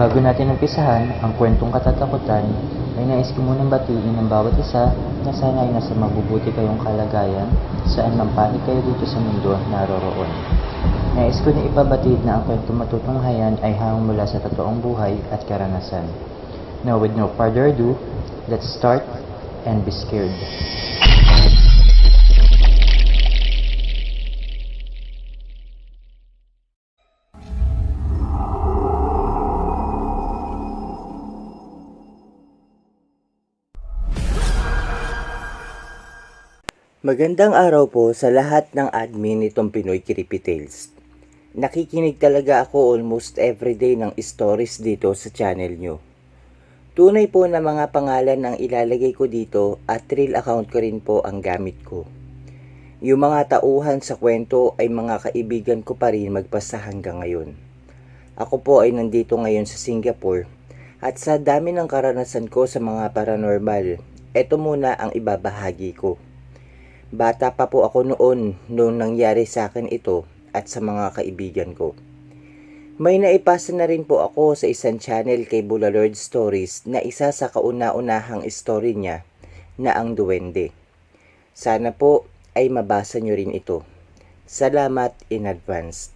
Bago natin umpisahan ang kwentong katatakutan, ay nais ko munang batiin ang bawat isa na sana ay nasa mabubuti kayong kalagayan saan man panig kayo dito sa mundo naroroon. Nais ko na ipabatid na ang kwentong matutunghayan ay hangong mula sa totoong buhay at karanasan. Now with no further ado, let's start and be scared. Magandang araw po sa lahat ng admin nitong Pinoy Creepy Tales. Nakikinig talaga ako almost everyday ng stories dito sa channel nyo. Tunay po na mga pangalan ang ilalagay ko dito at real account ko rin po ang gamit ko. Yung mga tauhan sa kwento ay mga kaibigan ko pa rin magpasa hanggang ngayon. Ako po ay nandito ngayon sa Singapore at sa dami ng karanasan ko sa mga paranormal, ito muna ang ibabahagi ko. Bata pa po ako noon nung nangyari sa akin ito at sa mga kaibigan ko. May naipasa na rin po ako sa isang channel kay Bulalord Stories na isa sa kauna-unahang story niya na ang duwende. Sana po ay mabasa nyo rin ito. Salamat in advance.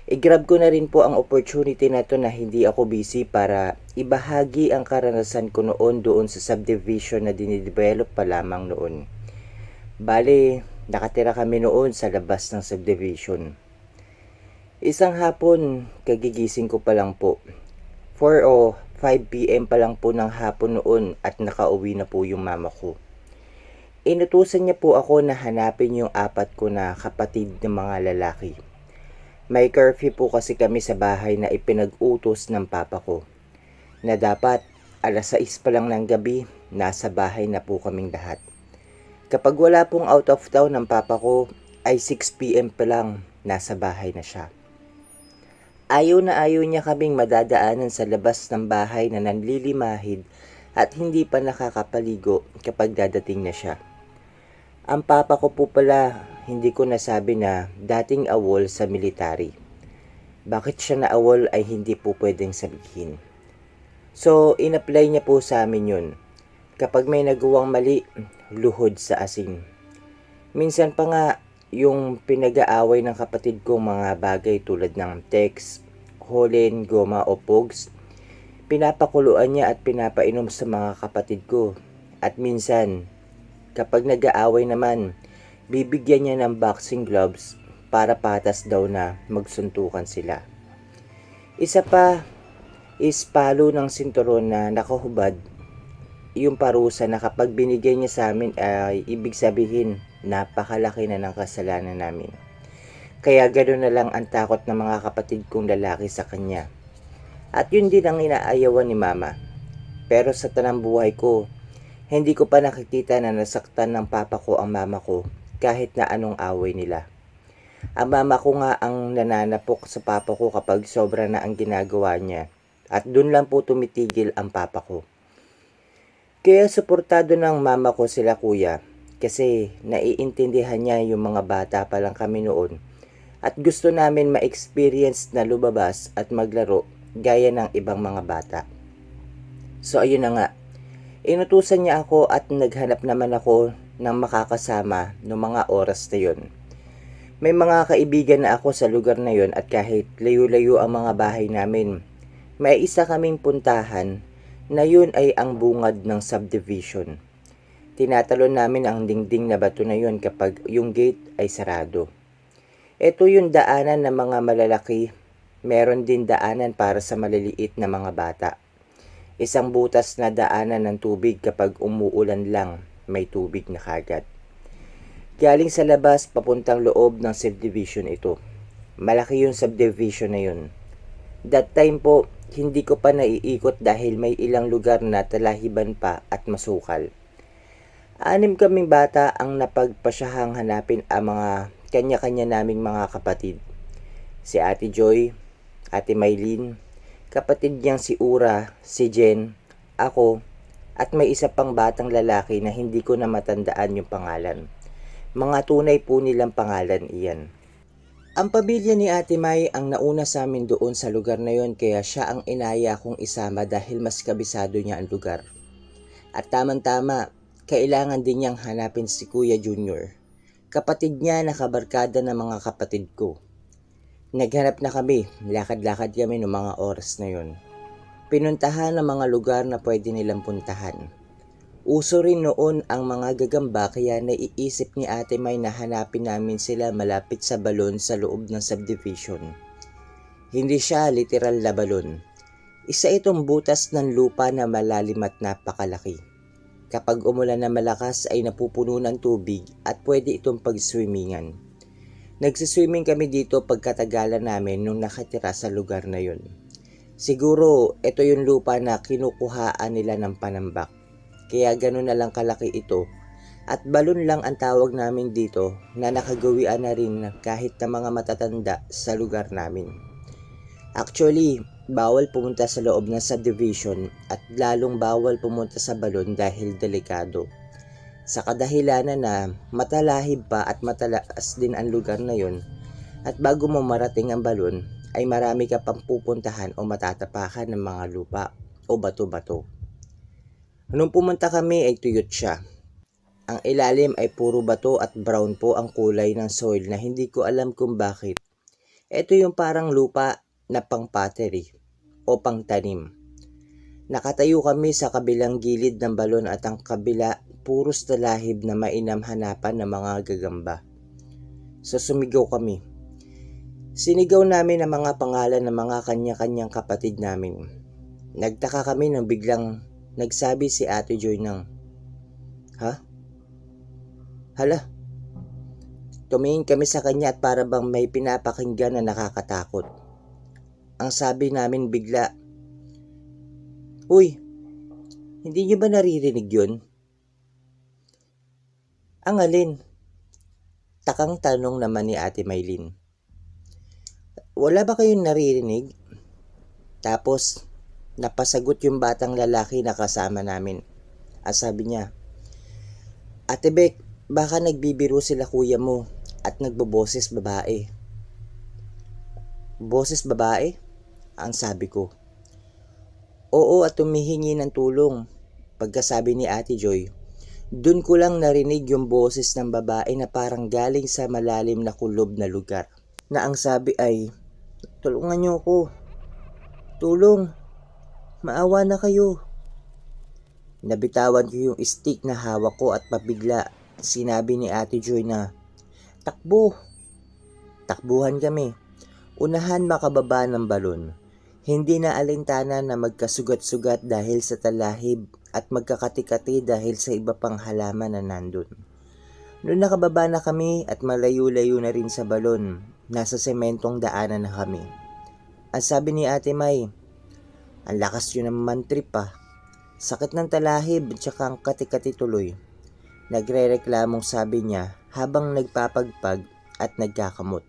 I-grab ko na rin po ang opportunity na to na hindi ako busy para ibahagi ang karanasan ko noon doon sa subdivision na dinidevelop pa lamang noon. Bale, nakatira kami noon sa labas ng subdivision. Isang hapon, kagigising ko pa lang po. 4 o 5 PM pa lang po ng hapon noon at nakauwi na po yung mama ko. Inutusan niya po ako na hanapin yung 4 ko na kapatid ng mga lalaki. May curfew po kasi kami sa bahay na ipinag-utos ng papa ko, na dapat alas 6 pa lang ng gabi, nasa bahay na po kaming lahat. Kapag wala pong out of town ng papa ko, ay 6 PM pa lang, nasa bahay na siya. Ayaw na ayaw niya kaming madadaanan sa labas ng bahay na nanlilimahid at hindi pa nakakapaligo kapag dadating na siya. Ang papa ko po pala, hindi ko nasabi na dating awol sa military. Bakit siya na awol ay hindi po pwedeng sabihin. So, in-apply niya po sa amin yun. Kapag may nagawang mali, luhod sa asin. Minsan pa nga, yung pinag-aaway ng kapatid kong mga bagay tulad ng text, holen, goma o pogs, pinapakuluan niya at pinapainom sa mga kapatid ko. At minsan, kapag nag-aaway naman, bibigyan niya ng boxing gloves para patas daw na magsuntukan sila. Isa pa is palo ng sinturon na nakahubad, yung parusa na kapag binigay niya sa amin ay ibig sabihin napakalaki na ng kasalanan namin. Kaya gano'n na lang ang takot ng mga kapatid kong lalaki sa kanya. At yun din ang inaayawan ni mama. Pero sa tanang buhay ko, hindi ko pa nakikita na nasaktan ng papa ko ang mama ko kahit na anong away nila. Ang mama ko nga ang nananapok sa papa ko kapag sobra na ang ginagawa niya. At dun lang po tumitigil ang papa ko. Kaya suportado ng mama ko sila kuya kasi naiintindihan niya yung mga bata pa lang kami noon at gusto namin ma-experience na lumabas at maglaro gaya ng ibang mga bata. So ayun na nga, inutusan niya ako at naghanap naman ako ng makakasama noong mga oras na yun. May mga kaibigan na ako sa lugar na yun at kahit layo-layo ang mga bahay namin, may isa kaming puntahan na yun ay ang bungad ng subdivision. Tinatalon namin ang dingding na bato na yun kapag yung gate ay sarado. Ito yung daanan ng mga malalaki, meron din daanan para sa maliliit na mga bata. Isang butas na daanan ng tubig kapag umuulan lang, may tubig na kagad. Galing sa labas papuntang loob ng subdivision ito. Malaki yung subdivision na yun. That time po, hindi ko pa naiikot dahil may ilang lugar na talahiban pa at masukal. 6 kaming bata ang napagpasyahang hanapin ang mga kanya-kanya naming mga kapatid. Si Ate Joy, Ate Maylin, kapatid niyang si Ura, si Jen, ako, at may isa pang batang lalaki na hindi ko na matandaan yung pangalan. Mga tunay po nilang pangalan iyan. Ang pamilya ni Ate May ang nauna sa amin doon sa lugar na yon, kaya siya ang inaya kong isama dahil mas kabisado niya ang lugar. At tamang-tama, kailangan din niyang hanapin si Kuya Junior. Kapatid niya na kabarkada ng mga kapatid ko. Naghanap na kami, lakad-lakad kami ng mga oras na yon. Pinuntahan ang mga lugar na pwede nilang puntahan. Uso rin noon ang mga gagamba, kaya naiisip ni Ate May na hanapin namin sila malapit sa balon sa loob ng subdivision. Hindi siya literal na balon. Isa itong butas ng lupa na malalim at napakalaki. Kapag umulan na malakas ay napupuno ng tubig at pwede itong pag-swimmingan. Nagsiswimming kami dito pagkatagalan namin nung nakatira sa lugar na yun. Siguro ito yung lupa na kinukuhaan nila ng panambak. Kaya gano'n na lang kalaki ito. At balon lang ang tawag namin dito na nakagawian na rin kahit na mga matatanda sa lugar namin. Actually, bawal pumunta sa loob ng subdivision at lalong bawal pumunta sa balon dahil delikado. Sa kadahilanan na matalahib pa at matalaas din ang lugar na yon, at bago mo marating ang balon ay marami ka pang pupuntahan o matatapakan ng mga lupa o bato-bato. Nung pumunta kami ay tuyot siya. Ang ilalim ay puro bato at brown po ang kulay ng soil na hindi ko alam kung bakit. Ito yung parang lupa na pang pottery o pang tanim. Nakatayo kami sa kabilang gilid ng balon at ang kabila puros talahib na mainam hanapan ng mga gagamba. So sumigaw kami. Sinigaw namin ang mga pangalan ng mga kanya-kanyang kapatid namin. Nagtaka kami nang biglang nagsabi si Ate Joy ng, "Ha? Hala?" Tumingin kami sa kanya at para bang may pinapakinggan na nakakatakot. Ang sabi namin bigla, "Uy, hindi niyo ba naririnig yun?" "Ang alin?" Takang tanong naman ni Ate Maylin. "Wala ba kayong naririnig?" Tapos, napasagot yung batang lalaki na kasama namin. At sabi niya, "Ate Bek, baka nagbibiro sila kuya mo at nagboboses babae." "Boses babae?" ang sabi ko. "Oo, at humihingi ng tulong." Pagkasabi ni Ate Joy, dun ko lang narinig yung boses ng babae na parang galing sa malalim na kulob na lugar. Na ang sabi ay, "Tulungan niyo ako. Tulong. Maawa na kayo." Nabitawan ko yung stick na hawak ko at pabigla sinabi ni Ate Joy na, "Takbo." Takbuhan kami. Unahan makababa ng balon. Hindi na alintana na magkasugat-sugat dahil sa talahib at magkakati-kati dahil sa iba pang halaman na nandun. Noong nakababa na kami at malayo-layo na rin sa balon, nasa sementong daanan na kami. Ang sabi ni Ate May, "Ang lakas yun naman trip ah. Sakit ng talahib at saka ang kati-kati tuloy." Nagre-reklamong sabi niya habang nagpapagpag at nagkakamot.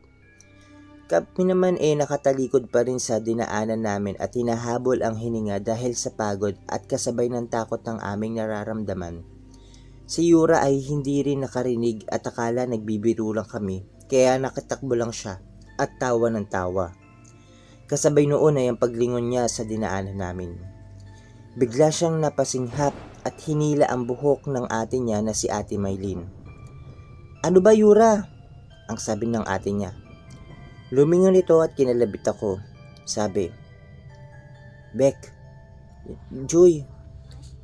Kami naman nakatalikod pa rin sa dinaanan namin at hinahabol ang hininga dahil sa pagod at kasabay ng takot ng aming nararamdaman. Si Yura ay hindi rin nakarinig at akala nagbibiro lang kami, kaya nakatakbo lang siya at tawa ng tawa. Kasabay noon ay ang paglingon niya sa dinaanan namin. Bigla siyang napasinghap at hinila ang buhok ng ate niya na si Ate Maylin. "Ano ba, Yura?" ang sabi ng ate niya. Lumingon ito at kinalabit ako. Sabi, "Bek, Joy,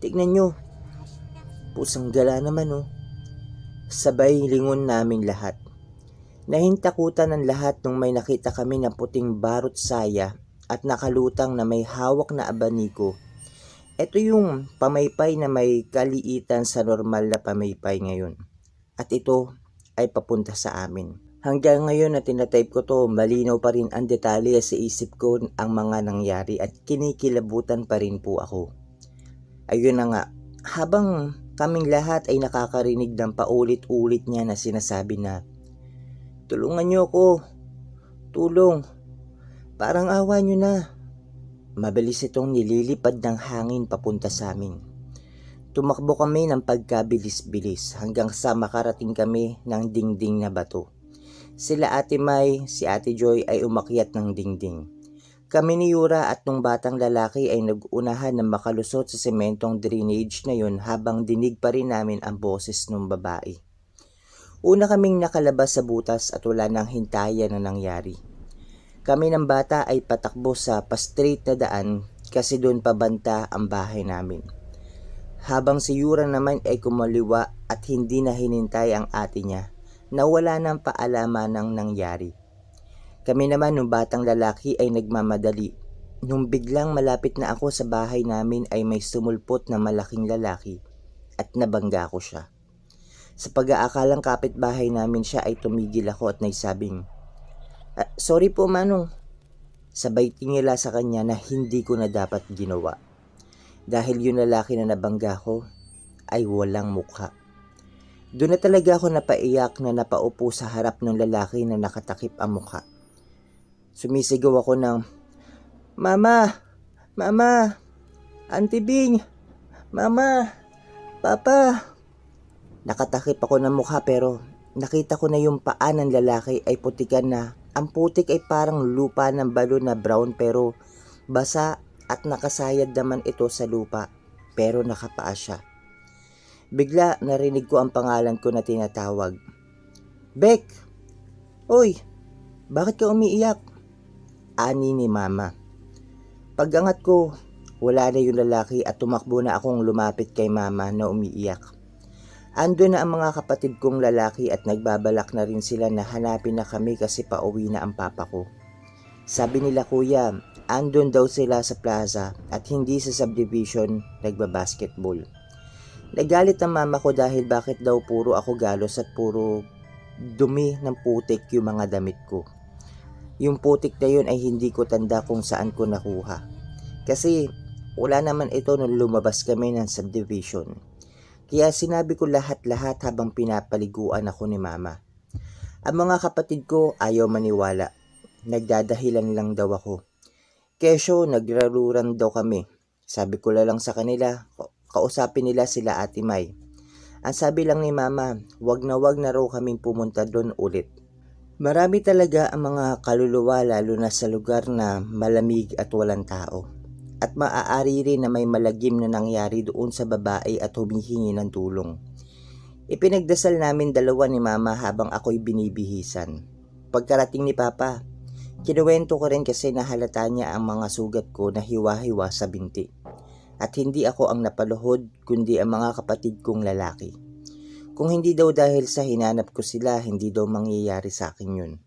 tignan nyo. Pusang gala naman oh." Sabay lingon naming lahat. Nahintakutan ng lahat nung may nakita kami na puting barot saya at nakalutang na may hawak na abaniko. Ito yung pamaypay na may kaliitan sa normal na pamaypay ngayon. At ito ay papunta sa amin. Hanggang ngayon na tinatype ko to, malinaw pa rin ang detalye sa isip ko ang mga nangyari at kinikilabutan pa rin po ako. Ayun na nga, habang kaming lahat ay nakakarinig ng paulit-ulit niya na sinasabi na, "Tulungan niyo ako. Tulong. Parang awa niyo na." Mabilis itong nililipad ng hangin papunta sa amin. Tumakbo kami ng pagkabilis-bilis hanggang sa makarating kami ng dingding na bato. Sila Ate May, si Ate Joy ay umakyat ng dingding. Kami ni Yura at nung batang lalaki ay nag-unahan na makalusot sa sementong drainage na yun habang dinig pa rin namin ang boses ng babae. Una kaming nakalabas sa butas at wala nang hintayan na nangyari. Kami ng bata ay patakbo sa pa-straight na daan kasi doon pabanta ang bahay namin. Habang si Yura naman ay kumaliwa at hindi na hinintay ang ate niya na wala nang paalaman ng nangyari. Kami naman nung batang lalaki ay nagmamadali. Nung biglang malapit na ako sa bahay namin ay may sumulpot na malaking lalaki at nabangga ko siya. Sa pag-aakalang kapitbahay namin siya ay tumigil ako at nagsabing, "Sorry po Manong." Sabay tingila sa kanya na hindi ko na dapat ginawa. Dahil yung lalaki na nabangga ko ay walang mukha. Doon na talaga ako napaiyak na napaupo sa harap ng lalaki na nakatakip ang mukha. Sumisigaw ako ng, "Mama! Mama! Auntie Bing! Mama! Papa!" Nakatakip ako ng mukha pero nakita ko na yung paa ng lalaki ay putikan na. Ang putik ay parang lupa ng balon na brown pero basa at nakasayad naman ito sa lupa pero nakapaa siya. Bigla narinig ko ang pangalan ko na tinatawag. "Beck! Oy! Bakit ka umiiyak?" Ani ni Mama. Pag-angat ko, wala na yung lalaki at tumakbo na akong lumapit kay Mama na umiiyak. Ando na ang mga kapatid kong lalaki at nagbabalak na rin sila na hanapin na kami kasi pauwi na ang papa ko. Sabi nila kuya, andun daw sila sa plaza at hindi sa subdivision nagbabasketball. Nagalit ang mama ko dahil bakit daw puro ako galos at puro dumi ng putik yung mga damit ko. Yung putik na yun ay hindi ko tanda kung saan ko nakuha. Kasi wala naman ito nung lumabas kami ng subdivision. Kaya sinabi ko lahat-lahat habang pinapaliguan ako ni mama. Ang mga kapatid ko ayaw maniwala. Nagdadahilan lang daw ako. Kesyo nagraruran daw kami. Sabi ko lang sa kanila, kausapin nila sila Ate May. Ang sabi lang ni mama, wag na raw kaming pumunta doon ulit. Marami talaga ang mga kaluluwa lalo na sa lugar na malamig at walang tao. At maaari rin na may malagim na nangyari doon sa babae at humihingi ng tulong. Ipinagdasal namin dalawa ni mama habang ako'y binibihisan. Pagkarating ni papa, kinuwento ko rin kasi nahalata niya ang mga sugat ko na hiwa-hiwa sa binti. At hindi ako ang napaluhod kundi ang mga kapatid kong lalaki. Kung hindi daw dahil sa hinanap ko sila, hindi daw mangyayari sa akin yun.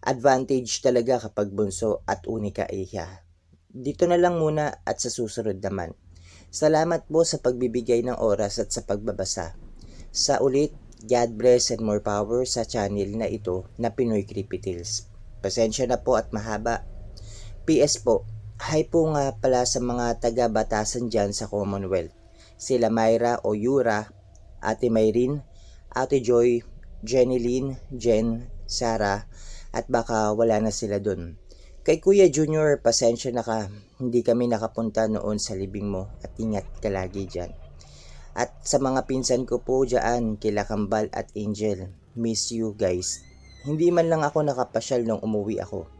Advantage talaga kapag bunso at unika iya. Dito na lang muna at sa susunod naman. Salamat po sa pagbibigay ng oras at sa pagbabasa. Sa ulit, God bless and more power sa channel na ito na Pinoy Creepy Tales. Pasensya na po at mahaba. PS po, hi po nga pala sa mga taga-batasan dyan sa Commonwealth. Sila Myra o Yura, Ate Mayrin, Ate Joy, Jenny Lynn, Jen, Sarah, at baka wala na sila dun. Kay Kuya Junior, pasensya na ka, hindi kami nakapunta noon sa libing mo at ingat ka lagi dyan. At sa mga pinsan ko po dyan, kila Kambal at Angel, miss you guys. Hindi man lang ako nakapasyal nung umuwi ako.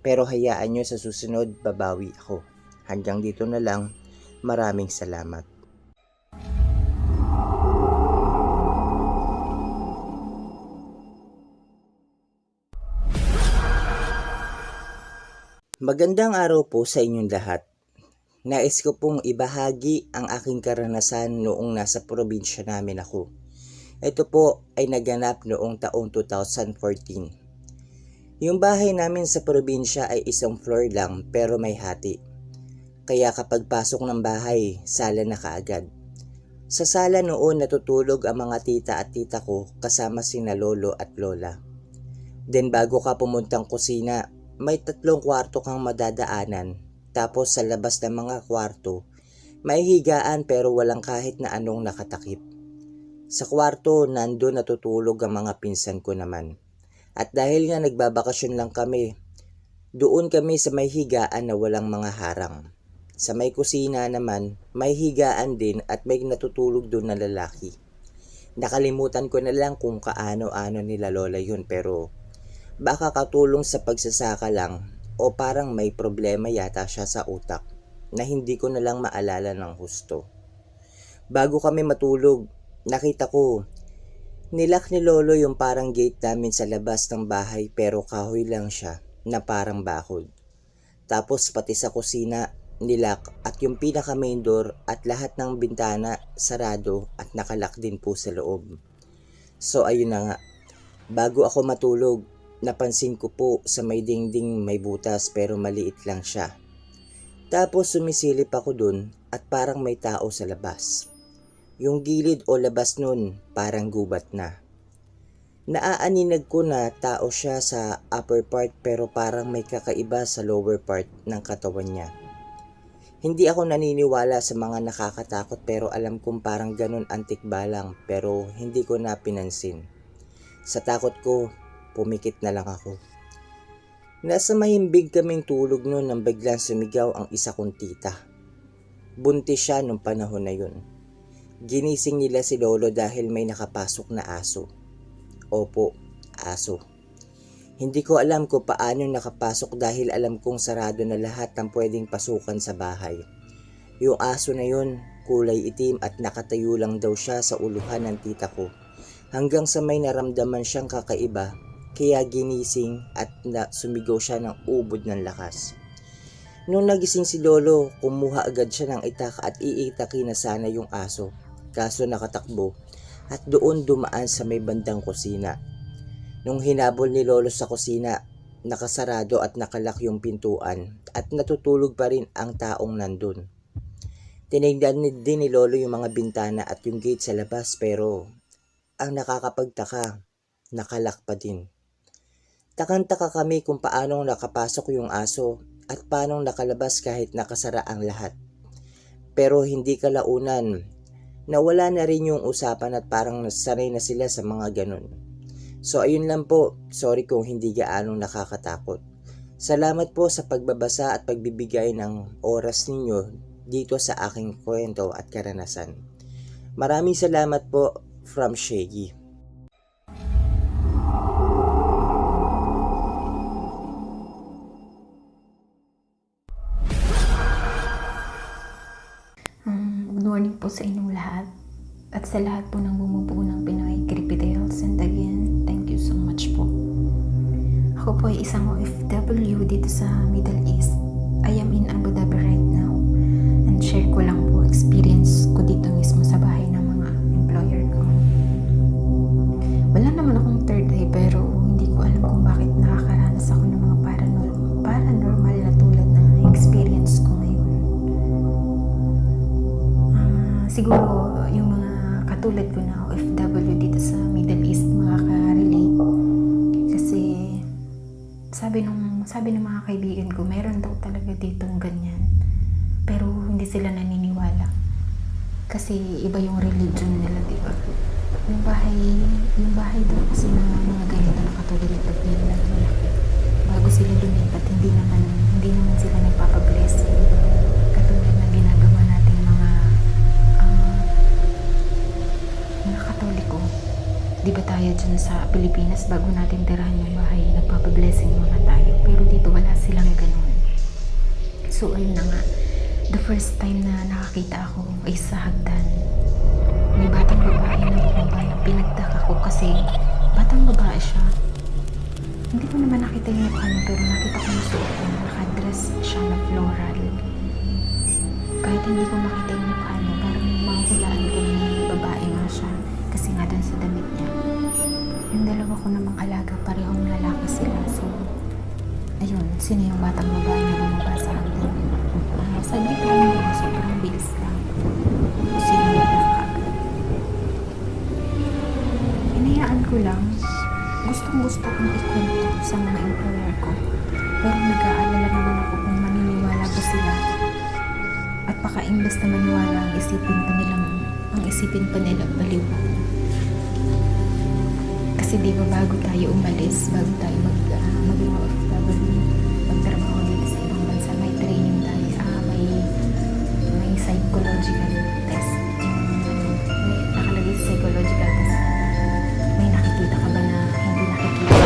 Pero hayaan nyo sa susunod, babawi ako. Hanggang dito na lang, maraming salamat. Magandang araw po sa inyong lahat. Nais ko pong ibahagi ang aking karanasan noong nasa probinsya namin ako. Ito po ay naganap noong taong 2014. Yung bahay namin sa probinsya ay isang floor lang pero may hati. Kaya kapag pasok ng bahay, sala na kaagad. Sa sala noon natutulog ang mga tita at tita ko kasama sina lolo at lola. Then bago ka pumuntang kusina, may 3 kwarto kang madadaanan. Tapos sa labas ng mga kwarto, may higaan pero walang kahit na anong nakatakip. Sa kwarto, nandun natutulog ang mga pinsan ko naman. At dahil nga nagbabakasyon lang kami, doon kami sa may higaan na walang mga harang. Sa may kusina naman, may higaan din at may natutulog doon na lalaki. Nakalimutan ko na lang kung kaano-ano nila lola yun pero Baka katulong sa pagsasaka lang o parang may problema yata siya sa utak na hindi ko na lang maalala ng husto. Bago kami matulog, nakita ko nilak ni Lolo yung parang gate namin sa labas ng bahay pero kahoy lang siya na parang bakod. Tapos pati sa kusina, nilak at yung pinaka main door at lahat ng bintana sarado at nakalak din po sa loob. So ayun na nga, bago ako matulog, napansin ko po sa may dingding may butas pero maliit lang siya. Tapos sumisilip ako dun at parang may tao sa labas. Yung gilid o labas nun parang gubat na. Naaaninag ko na tao siya sa upper part pero parang may kakaiba sa lower part ng katawan niya. Hindi ako naniniwala sa mga nakakatakot pero alam kong parang ganun antik balang pero hindi ko na pinansin. Sa takot ko, pumikit na lang ako. Nasa mahimbing kaming tulog noon nang biglang sumigaw ang isa kong tita. Buntis siya nung panahon na yun. Ginising nila si Lolo dahil may nakapasok na aso. Opo, aso. Hindi ko alam kung paano nakapasok dahil alam kong sarado na lahat ng pwedeng pasukan sa bahay. Yung aso na yun, kulay itim at nakatayo lang daw siya sa uluhan ng tita ko. Hanggang sa may naramdaman siyang kakaiba, kaya ginising at sumigaw siya ng ubod ng lakas. Nung nagising si Lolo, kumuha agad siya ng itak at iitaki na sana yung aso. Kaso nakatakbo at doon dumaan sa may bandang kusina. Nung hinabol ni Lolo sa kusina, nakasarado at nakalak yung pintuan at natutulog pa rin ang taong nandun. Tinignan din ni Lolo yung mga bintana at yung gate sa labas pero ang nakakapagtaka, nakalak pa din. Takang-taka kami kung paano nakapasok yung aso at paano nakalabas kahit nakasara ang lahat. Pero hindi kalaunan, nawala na rin yung usapan at parang sanay na sila sa mga ganun. So ayun lang po, sorry kung hindi gaanong nakakatakot. Salamat po sa pagbabasa at pagbibigay ng oras ninyo dito sa aking kwento at karanasan. Maraming salamat po from Shaggy. Good morning po sa inyong lahat at sa lahat po ng bumubuo ng Pinoy Creepy Tales, and again, thank you so much po. Ako po ay isang OFW dito sa Middle East. I am in Abu Dhabi right now and share ko lang po experience ko dito mismo sa bahay ng mga employer ko. Wala naman akong third eye pero hindi ko alam kung bakit nakakaranas ako ng mga paranormal na tulad ng experience ko ngayon. Siguro yung mga katulad ko na OFW dito sa Middle East makaka-relate kasi sabi ng mga kaibigan ko meron daw talaga ditong ganyan pero hindi sila naniniwala kasi iba yung religion nila, diba? Yung bahay daw kasi ng mga ganito na katulad ng pagpila bago sila lumipat hindi naman sila nagpapablessing katulad na ginagawa natin mga Katoliko. Di ba tayo dyan sa Pilipinas bago natin tirahan yung bahay, nagpapablessing muna tayo. Pero dito wala silang ganun. So ayun na nga, the first time na nakakita ako ay sa hagdan. May batang babae na bumaba. Pinagtaka ko kasi batang babae siya. Hindi ko naman nakita yung mukha niya pero nakita ko yung suot niya. Nakadress siya na floral. Kahit hindi ko makita yung mukha niya, parang mahulaan ko na babae nga siya kasi nga dun sa damit niya. Yung dalawa ko namang alaga, parehong lalaki sila. So, ayun, sino yung batang babae na bumaba sa hagdan? Saglit lang yun, sobrang bilis lang. Sino yung nakakagad? Hinayaan ko lang. Gustong-gusto kong ikwento sa mga employer ko. Pero nag-aalala naman ako kung maniniwala ba sila. At baka imbes na maniwala ang isipin pa nila baliw. Kasi di ba bago tayo umalis, bago tayo maging OFW, magtrabaho dito sa ibang bansa, may training tayo, may psychological test. May nakalagay sa psychological test. May nakikita ka ba na hindi nakikita?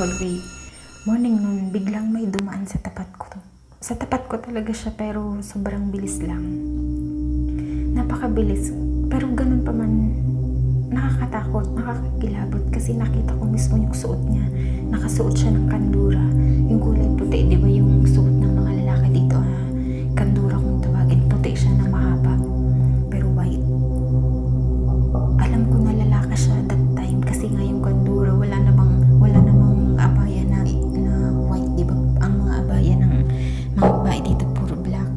mag-ray. Morning nun, biglang may dumaan sa tapat ko. Sa tapat ko talaga siya, pero sobrang bilis lang. Napakabilis. Pero ganun pa man, nakakatakot, nakakakilabot kasi nakita ko mismo yung suot niya. Nakasuot siya ng kandura. Yung kulay puti, di ba yung suot ng mga lalaki dito, kandura kung tawagin. Puti siya na mahaba, pero white. Alam ko na lalaki siya that time kasi nga yung kandura, wala namang abaya na white, di ba? Ang mga abaya ng mga babae dito puro black.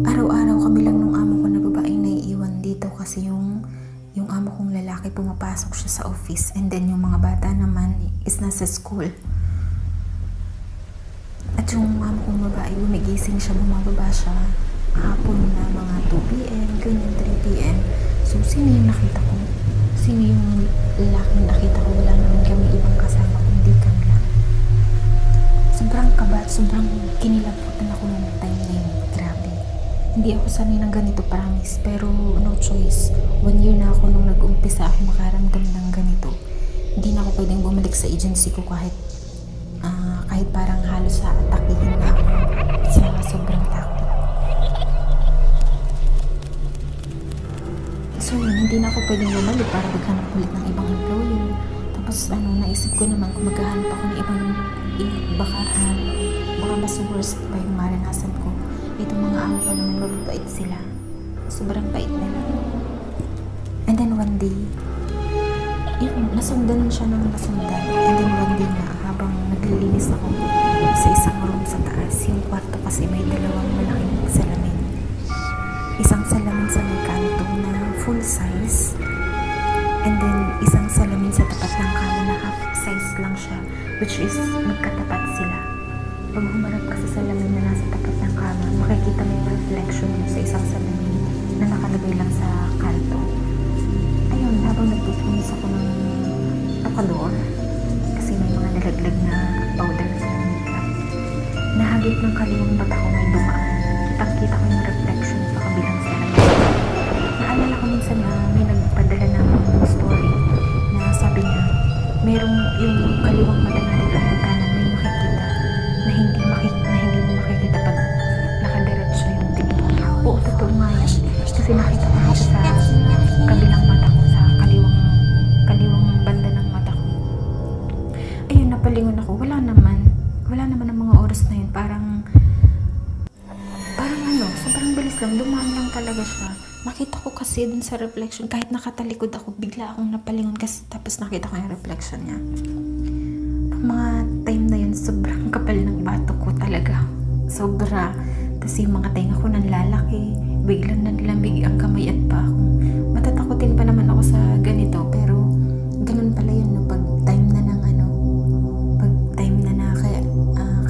Araw-araw kami lang nung amo ko na babaeng naiiwan dito kasi yung amo kong lalaki pumapasok siya sa office, and then yung mga bata naman is nasa school. At yung amo kong babae, gumigising siya, bumababa siya hapon na mga 2 p.m, ganyan 3 p.m. So, sino yung nakita ko? Sino yung lalaking nakita ko? Wala naman kami ibang kasama, kundi kami lang. Sobrang kabat, sobrang kinilabutan ako nung time na yun. Grabe. Hindi ako sanay ng ganito, promise. Pero no choice. 1 year na ako nung nag-umpisa ako makaramdam ng ganito. Hindi na ako pwedeng bumalik sa agency ko kahit parang halos sa atakihin na ako sa sobrang takot. So yun, hindi na ako pwedeng bumalik para maghanap ulit ng ibang employer. Tapos naisip ko naman kung maghahanap ako ng ibang baka mas worst pa yung maranasan ko. Itong mga amo ko naman, mababait sila. Sobrang bait nila. And then one day, nasundan siya ng nasundan. And then one day na, habang naglilinis ako sa isang room sa taas, yung kwarto kasi may dalawang malaking salamin. Isang salamin sa may kanto na full size, and then isang salamin sa tapat ng kama na half size lang siya, which is magkatapat sila. Pag humarap ka sa salamin na nasa tapat ng kama, makikita mo yung reflection mo sa isang salamin na nakalagay lang sa kanto. Ayun, habang nagpupunis ako ng tokador, kasi may mga nalaglag na powder sa makeup, nahagip ng kaliwang mata ko may dumaan. Kitang-kita ko yung reflection sa kabilang salamin. Naalala ko minsan na may nagpadala ng story na sabi niya, merong yung kaliwang mata natin at yung kanan may makikita na hindi mo makikita pag nakadiretso yung tingin mo. Oo, totoo nga yun. Kasi nakita ko siya sa kabilang mata ko, sa kaliwang banda ng mata ko. Ayun, napalingon ako. Wala naman ang mga oras na yun. Parang sobrang bilis lang. Dumaan lang talaga siya. Nakita ko kasi dun sa reflection, kahit nakatalikod ako, bigla akong napalingon kasi tapos nakita ko yung reflection niya. Mga time na yun, sobrang kapal ng bato ko talaga. Sobra. Tapos yung mga tenga ko nanlalaki. Biglang nanlamig ang kamay at pa ako. Matatakotin pa naman ako sa ganito, pero ganun pala yun, no? Pag time na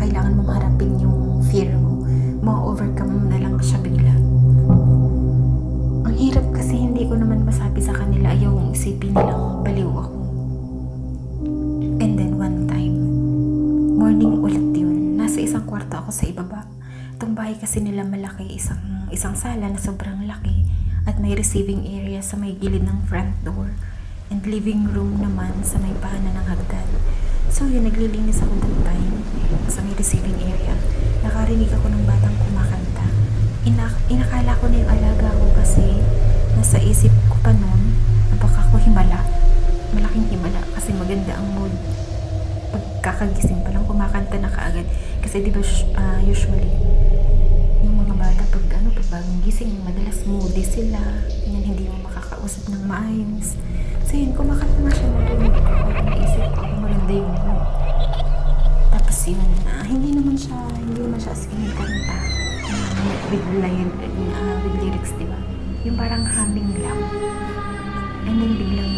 kailangan mong harapin yung fear mo, ma-overcome mo na lang siya bigla. Ang hirap kasi hindi ko naman masabi sa kanila, ayaw kong isipin nilang baliw ako. And then one time, morning ulit yun, nasa isang kwarto ako sa ibaba. Itong bahay kasi nila malaki, isang sala na sobrang laki, at may receiving area sa may gilid ng front door, and living room naman sa may paanan ng hagdan. So yun, naglilinis ako that time sa may receiving area. Nakarinig ako ng batang kumakanta. Inakala ko na yung alaga ko kasi nasa isip ko pa noon na baka ako himala. Malaking himala kasi maganda ang mood. Pagkakagising pa lang kumakanta na kaagad. Kasi diba usually yung mga bata pag bagong gising, madalas moody sila. Yan, hindi mo makakausap ng maayos. So yun, kumakanta na siya, narinig ko. Kaya naisip ko, maganda yung mood. Tapos yun, hindi naman siya as in kanta with lyrics, diba? Yung parang humming lang. And then biglang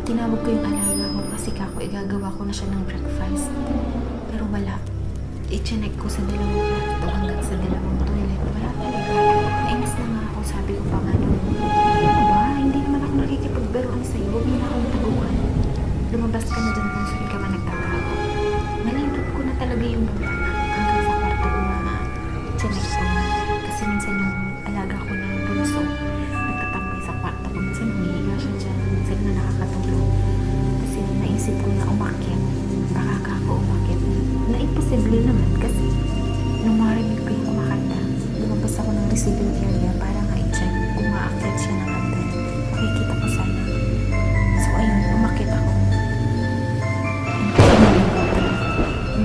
tinawag ko yung alaga ko kasi igagawa ko na siya ng breakfast. Pero wala. I-check ko sa dalawang kwarto hanggang sa dalawang toilet. Wala talaga. Nainis na nga ako. Sabi ko pa nga doon, ano ba? Hindi naman ako nakikipagbiruan sa'yo. Huwag mo na akong taguan. Lumabas ka na dyan kung saan ka ba nagtatago. Nalindot ko na talaga yung baba. Hanggang sa kwarto ko na check ko na. Kasi minsan yung alaga ko na bunso nagtatambay sa kwarto ko. Minsan humihiga siya dyan.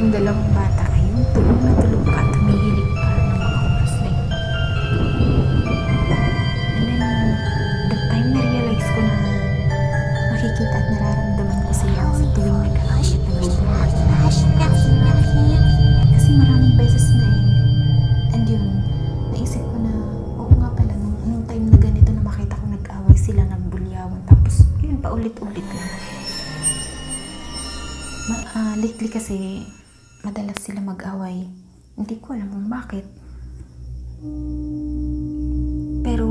yung dalawang bata ay yung tulog na tulog pa at humihilig pa ng mga oras na yun. And then, that time na-realize ko na makikita at nararamdaman ko sila sa tuwing nag-aaway at nag-uumay. Kasi maraming beses na and yun, naisip ko na, oo nga pala, nung time na ganito na makita ko nag-aaway sila, nagbulyawan, tapos yun, paulit-ulit lang. Lately kasi, madalas sila mag-away. Hindi ko alam kung bakit. Pero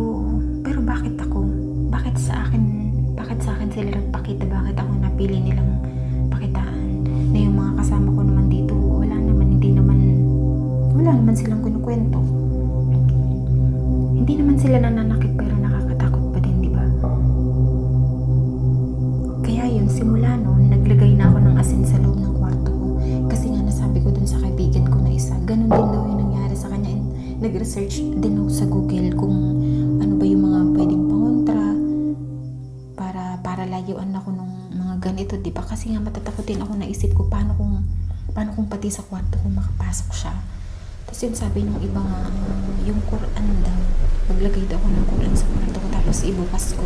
bakit ako? Bakit sa akin sila nagpakita? Bakit ako napili nilang pakitaan? Na yung mga kasama ko naman dito, wala naman silang kinukwento. Hindi naman sila nananakit pero nakakatakot pa din, di ba? Kaya yun, simula noon, naglagay na ako ng asin sa loob ng kwarto ko. Kasi nga nasabi ko dun sa kaibigan ko na isa, ganun din daw yung nangyari sa kanya. And nag-research din ako sa Google kung ano ba yung mga pwedeng pangontra para layuan ako ng mga ganito, di ba? Kasi nga matatakotin ako, naisip ko paano kung pati sa kwarto ko makapasok siya. Tapos yun sabi nung iba nga, yung Quran daw, maglagay daw ako ng Quran sa kwarto ko tapos ibukas ko.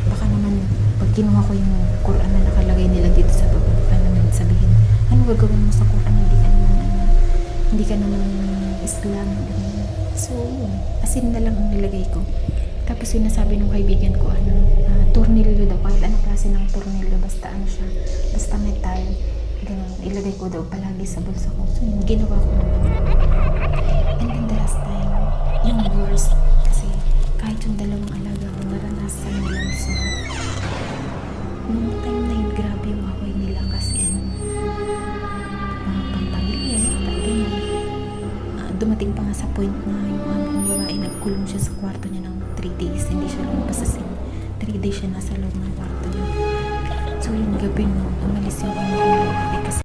Baka naman pag kinuha ko yung Quran na nakalagay nila dito sa baba, baka naman sabihin, ano gagawin mo sa Quran? Hindi ka naman Islam. So yun, asin na lang ang nilagay ko. Tapos yun nasabi ng kaibigan ko, tornilyo daw, kahit anong klase ng tornilyo, basta ano siya, basta metal, ganun, ilagay ko daw palagi sa bulsa ko. So yun, ginawa ko naman. And then the last time, yung worst, kasi kahit yung dalawang alaga ko, naranasan nila so nung time na yun, grabe yung away nila kasi mga pampamilya, ganyan. Dumating pa nga sa point na yung aming babae, nagkulong siya sa kwarto niya ng 3 days. Hindi siya lumabas sa 3 days siya nasa loob ng kwarto niya. So yung gabi no, umalis yung aming babae kasi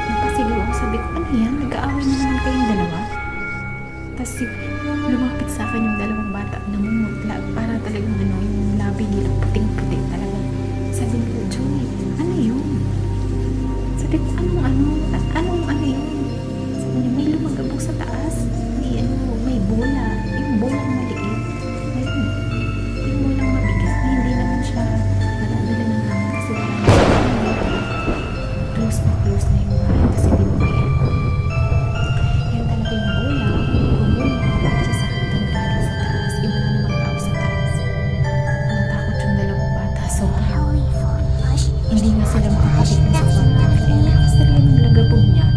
napasigaw ako. Sabi ko, ano yan? Nag-aaway na naman kayong dalawa? Tapos lumapit sa akin yung dalawang bata na mumutla. Para talagang yung labi nila puting-puti talaga. Sabi ko, Joy, ano yun? Sabi ko, anong ano yun? Sabi niya, may lumagabog sa taas. May bola. Yung bolang maliit. Ayun. Yung bolang mabigat na hindi naman siya nadadala ng hangin kasi wala na close na yung bahay kasi di mo may yan talaga yung bola. Gumulong siya sa hagdan galing sa taas. Iba na naman tao sa taas. Natakot yung dalawang bata. So, hindi nga sila makakapit na sa kwarto. Lakas talaga ng lagabog niya.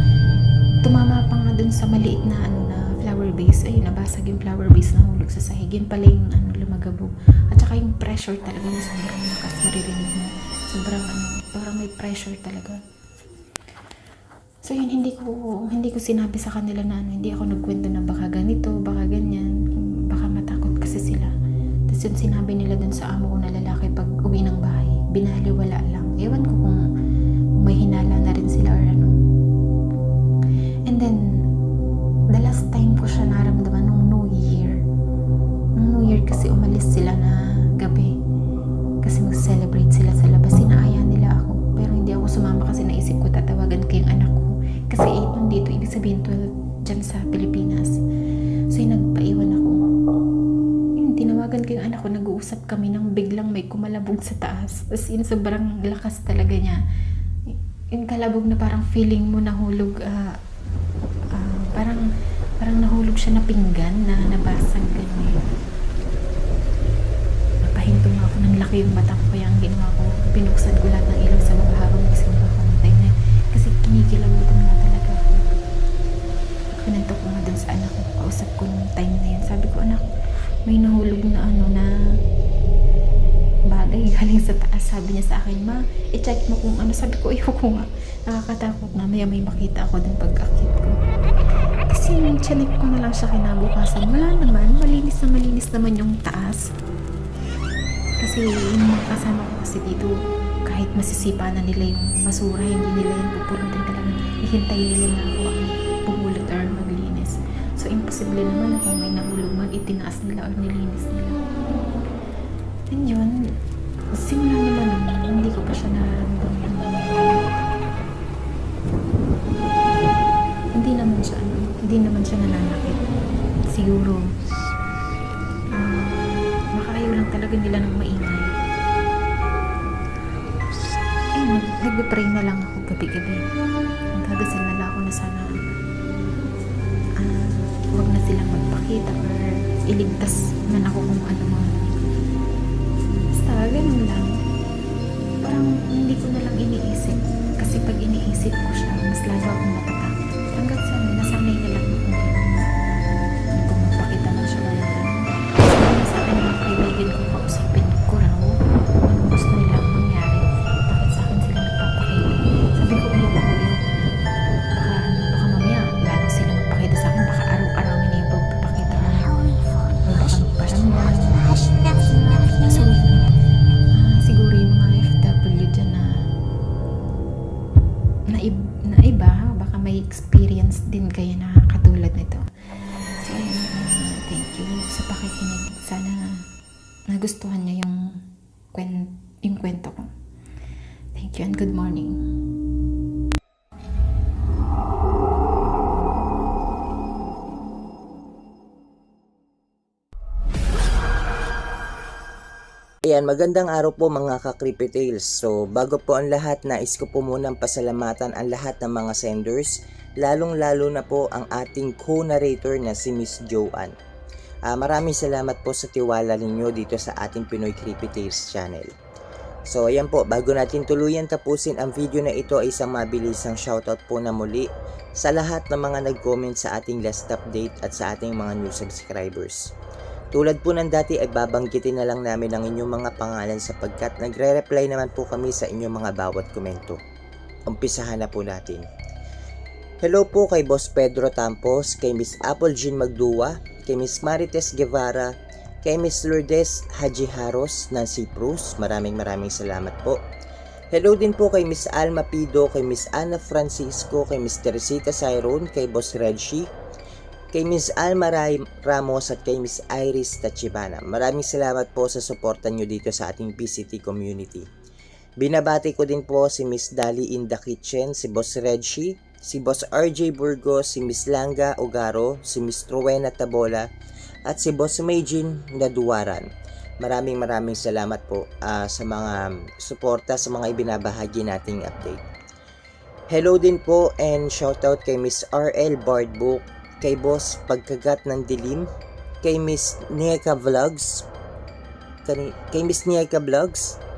Tumama pa nga dun sa maliit na flower vase. Ay, nabasag yung flower vase na hulog sa sahig. Yun pala yung lumagabog. At saka yung pressure talaga yung sobrang lakas, maririnig mo. Sobrang parang may pressure talaga. So yun, hindi ko sinabi sa kanila na hindi ako nagkwento na baka ganito, baka ganyan, baka matakot kasi sila. Tapos yun sinabi nila dun sa amo ko na lalaki pag uwi ng bahay, binaliwala lang. Ewan ko kung may hinala na rin sila or ano. And then, the last time ko siya naramdaman nung New Year. Nung New Year kasi umalis sila na gabi. Kasi mag-celebrate sila sa labas. Sinaaya nila ako. Pero hindi ako sumama kasi naisip ko tatawagan ko yung anak ko. Kasi 8 nun dito, ibig sabihin 12 dyan sa Pilipinas. So yung nagpaiwan ako. Yung tinawagan ko yung anak ko, nag-uusap kami nang biglang may kumalabog sa taas. As in, sobrang lakas talaga niya. Yung kalabog na parang feeling mo nahulog, parang nahulog siya na pinggan na nabasag ganyan. Napahinto nga ako, nang laki yung mata ko, kaya ang ginawa ko, binuksan ko lahat ng ilaw sa baba habang nagsimba ko ng time na kasi kinikilabutan nga talaga ako. Kinento ko nga dun sa anak ko, kausap ko nung time na yun. Sabi ko, anak, may nahulog na bagay galing sa taas. Sabi niya sa akin, ma, i-check mo kung ano. Sabi ko, ayoko nga, nakakatakot na may makita ako dun pag-akit ko. Kasi chinek ko na lang siya kinabukasan. Wala naman, malinis naman yung taas. Kasi yung mga kasama ko kasi dito, kahit masisipa na nila yung basura, hindi nila yung pupulutin talaga. Ihintay nila na ako ang pumulot or maglinis. So, imposible posible naman na kung may nahulog man, itinaas nila or nilinis nila. And yun, simula naman hindi ko pa siya nararamdaman. Hindi naman siya nananakit. Siguro, makayaw lang talaga nila ng maingay. Nagbe-pray na lang ako gabi-gabi. Nagdadasal na lang ako na sana huwag na silang magpakita or iligtas man ako kung ano man. Basta, ganun lang. Parang hindi ko na lang iniisip. Kasi pag iniisip ko siya, mas lalo akong matatakot. Hanggang sa nasanay na lang ako ngayon. Kung magpakita man siya wala lang. Sabi sa akin mga kaibigan ko, kausapin ko raw ano gusto nilang mangyari. Bakit sa akin sila nagpapakita? Sabi ko, ayoko na. Baka mamaya, lalo sila magpakita sa akin. Baka araw-arawin na yung pagpapakita na. O baka magparamdam. So, siguro yung mga FW dyan na iba, baka may experience din kayo na katulad nito. So, thank you sa pakikinig. Sana nagustuhan niyo yung kwento ko. Thank you and good morning. Ayan, magandang araw po mga ka-Creepy Tales. So, bago po ang lahat, nais ko po munang pasalamatan ang lahat ng mga senders, lalong-lalo na po ang ating co-narrator na si Miss Joanne. Maraming salamat po sa tiwala ninyo dito sa ating Pinoy Creepy Tales channel. So, ayan po, bago natin tuluyan tapusin ang video na ito ay isang mabilisang shoutout po na muli sa lahat ng mga nag-comment sa ating last update at sa ating mga new subscribers. Tulad po ng dati ay babanggitin na lang namin ang inyong mga pangalan sapagkat nagre-reply naman po kami sa inyong mga bawat komento. Umpisahan na po natin. Hello po kay Boss Pedro Tampos, kay Miss Apple Jean Magdua, kay Miss Marites Guevara, kay Miss Lourdes Haji Haros ng Cyprus. Maraming salamat po. Hello din po kay Miss Alma Pido, kay Miss Ana Francisco, kay Miss Teresita Cyron, kay Boss Reggie, kay Miss Alma Ramos at kay Miss Iris Tachibana. Maraming salamat po sa suporta nyo dito sa ating PCT community. Binabati ko din po si Miss Dali in the Kitchen, si Boss Reggie, si Boss RJ Burgos, si Miss Langa Ogaro, si Miss Rowena Tabola, at si Boss Majin Naduwaran. Maraming salamat po sa mga suporta sa mga ibinabahagi nating update. Hello din po and shoutout kay Miss RL Bardbook, kay Boss Pagkagat ng Dilim, kay Miss Nieka Vlogs,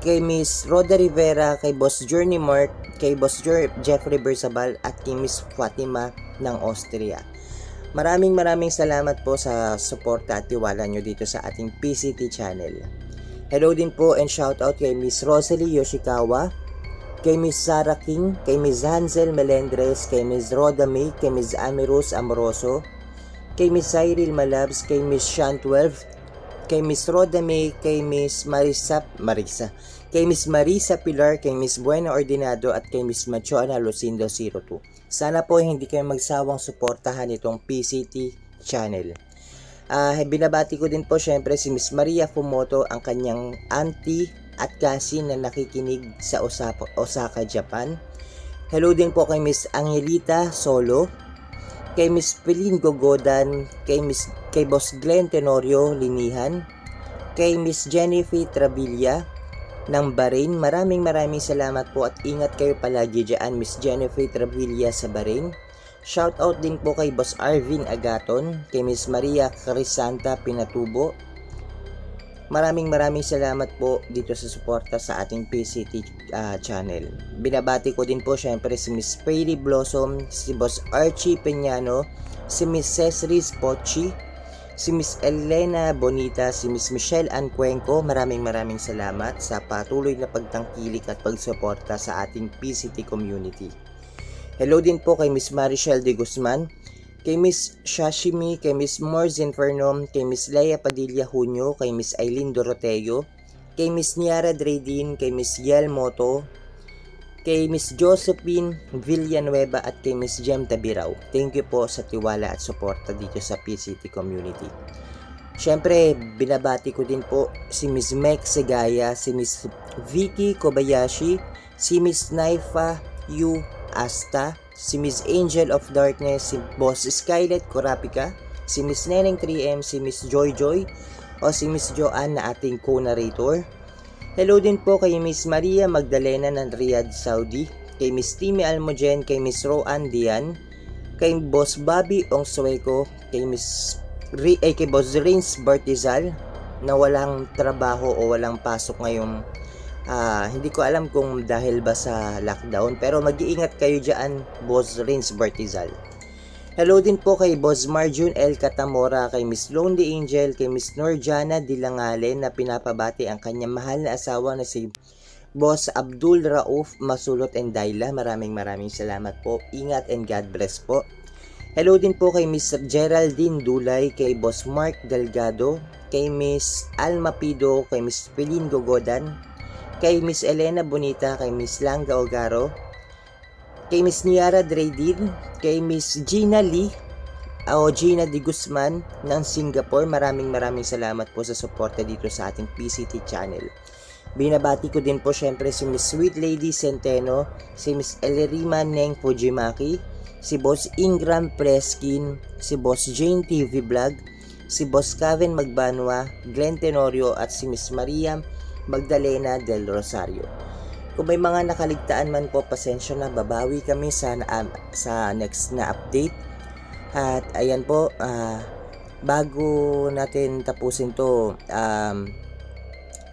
kay Miss Roda Rivera, kay Boss Journey Mark, kay Boss Jeffrey Bersabal, at kay Miss Fatima ng Austria. Maraming salamat po sa suporta at tiwala nyo dito sa ating PCT channel. Hello din po and shoutout kay Miss Rosalie Yoshikawa, kay Miss Sarah King, kay Miss Hansel Melendres, kay Miss Rhoda May, kay Miss Amirus Amoroso, kay Miss Cyril Malabs, kay Miss Sean 12, kay Miss Rhoda May, kay Miss Marisa, kay Miss Marisa Pilar, kay Miss Buena Ordinado, at kay Miss Machoana Lucindo 02. Sana po hindi kayo magsawang suportahan itong PCT channel. Binabati ko din po syempre si Miss Maria Fumoto, ang kanyang auntie at cousin na nakikinig sa Osaka, Japan. Hello din po kay Miss Angelita Solo, kay Miss Peline Gogodan, kay Boss Glenn Tenorio Linihan, kay Miss Jennifer Travilla ng Bahrain. Maraming salamat po at ingat kayo palagi dyan, Miss Jennifer Travilla sa Bahrain. Shoutout din po kay Boss Arvin Agaton, kay Miss Maria Crisanta Pinatubo. Maraming salamat po dito sa suporta sa ating PCT channel. Binabati ko din po syempre si Miss Fairy Blossom, si Boss Archie Peñano, si Miss Cesris Pochi, si Miss Elena Bonita, si Miss Michelle Ann Cuenco. Maraming salamat sa patuloy na pagtangkilik at pagsuporta sa ating PCT community. Hello din po kay Miss Marichelle de Guzman, kay Miss Shashimi, kay Miss Morz Inferno, kay Miss Leia Padilla Junio, kay Miss Aileen Doroteo, kay Miss Niara Dredin, kay Miss Yel Moto, kay Miss Josephine Villanueva at kay Miss Jem Tabirao. Thank you po sa tiwala at suporta dito sa PCT community. Siyempre, binabati ko din po si Miss Mek Segaya, si Miss Vicky Kobayashi, si Miss Naifa Yu Asta, si Miss Angel of Darkness, si Boss Skylet Korapika, si Miss Neneng 3M, si Miss Joy Joy, o si Miss Joanne na ating co-narrator. Hello din po kay Miss Maria Magdalena ng Riyadh, Saudi, kay Miss Timmy Almogen, kay Miss Roan Dian, kay Boss Bobby Ongsueco, kay kay Boss Rins Bartizal na walang trabaho o walang pasok ngayong hindi ko alam kung dahil ba sa lockdown, pero mag-iingat kayo dyan, Boss Rins Bartizal. Hello din po kay Boss Marjun L. Catamora, kay Miss Lonely Angel, kay Miss Norjana Dilangalen na pinapabati ang kanyang mahal na asawa na si Boss Abdul Rauf Masulot and Daila. Maraming salamat po. Ingat and God bless po. Hello din po kay Miss Geraldine Dulay, kay Boss Mark Delgado, kay Miss Alma Pido, kay Miss Peline Gogodan, kay Miss Elena Bonita, kay Miss Langga Ogaro, kay Miss Niara Dredin, kay Miss Gina Lee o Gina Di Guzman ng Singapore. Maraming salamat po sa suporta dito sa ating PCT channel. Binabati ko din po syempre si Miss Sweet Lady Centeno, si Miss Elerima Neng Fujimaki, si Boss Ingram Preskin, si Boss Jane TV Vlog, si Boss Kevin Magbanwa, Glenn Tenorio at si Miss Maria Magdalena del Rosario. Kung may mga nakaligtaan man po, pasensya na, babawi kami sa next na update. At ayan po, bago natin tapusin to,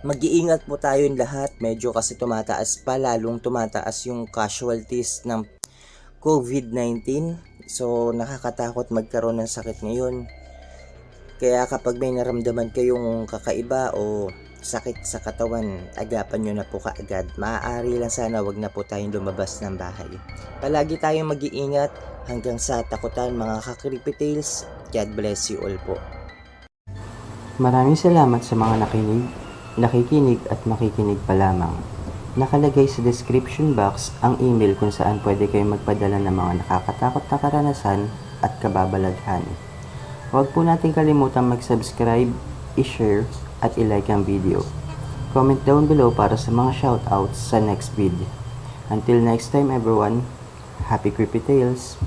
mag-iingat po tayong lahat. Medyo kasi tumataas pa, lalong tumataas yung casualties ng COVID-19. So nakakatakot magkaroon ng sakit ngayon. Kaya kapag may naramdaman kayong kakaiba o sakit sa katawan, agapan nyo na po kaagad. Maaari lang sana wag na po tayong lumabas ng bahay. Palagi tayong mag-iingat hanggang sa takutan, mga ka-Creepy Tales. God bless you all po. Maraming salamat sa mga nakikinig at makikinig pa lamang. Nakalagay sa description box ang email kung saan pwede kayong magpadala ng mga nakakatakot na karanasan at kababalaghan. Huwag po natin kalimutan mag-subscribe, i-share, at i-like ang video. Comment down below para sa mga shoutouts sa next video. Until next time everyone, happy Creepy Tales!